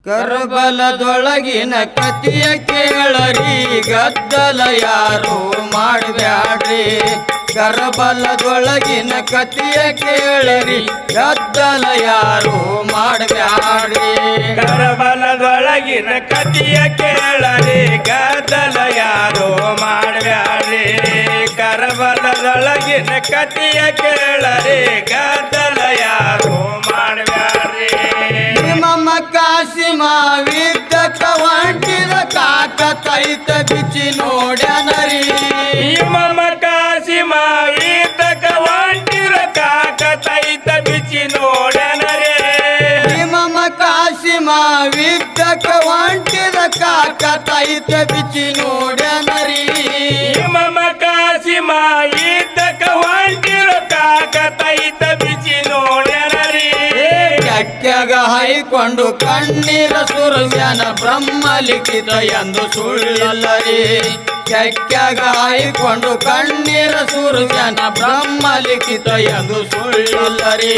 ಕರಬಲದೊಳಗಿನ ಕತಿಯ ಕೇಳರಿ ಗದ್ದಲ ಯಾರು ಮಾಡಬ್ಯಾಡ್ರಿ ಕರಬಲದೊಳಗಿನ ಕತಿಯ ಕೇಳರಿ ಗದ್ದಲ ಯಾರು ಮಾಡಬ್ಯಾಡ್ರಿ ಕರಬಲದೊಳಗಿನ ಕತಿಯ ಕೇಳರಿ ಗದ್ದಲ ಯಾರು ಮಾಡಬ್ಯಾಡ್ರಿ ಕರಬಲದೊಳಗಿನ ಕತಿಯ ಕೇಳರಿ ಗದ್ದಲ ಯಾರು ಮಾಡಬ್ಯಾಡ್ರಿ ಮಮ್ಮ ಕಾಸಿಮ ವಿದ್ದಕ ಹೊಂಟಿದ ಕಾಕ ತೈತ ಬಿಚ್ಚಿ ನೋಡ್ಯಾನರಿ ಮಮ್ಮ ಕಾಸಿಮ ವಿದ್ದಕ ಹೊಂಟಿದ ಕಾಕ ತೈತ ಬಿಚ್ಚಿ ನೋಡ್ಯಾನರಿ ಮಮ್ಮ ಕಾಸಿಮ ವಿದ್ದಕ ಹೊಂಟಿದ ಕಾಕ ತೈತ ಬಿಚ್ಚಿ ನೋಡ್ಯಾನರಿ ಮಮ್ಮ ಕಾಸಿಮ ವಿದ್ದಕ ಹೊಂಟಿದ ಕಾಕ ತೈತ ಬಿಚ್ಚಿ ನೋಡ್ಯಾನರಿ ಕೆಕ್ಕೆಗ ಹೈಕೊಂಡು ಕಣ್ಣೀರ ಸುರಸ್ಯಾನ ಬ್ರಹ್ಮ ಲಿಖಿತ ಎಂದು ಸುಳ್ಳಲ್ಲರಿ ಕೆಕ್ಕೆಗ ಹೈಕೊಂಡು ಕಣ್ಣೀರ ಸುರಸ್ಯಾನ ಬ್ರಹ್ಮ ಲಿಖಿತ ಎಂದು ಸುಳ್ಳಲ್ಲರಿ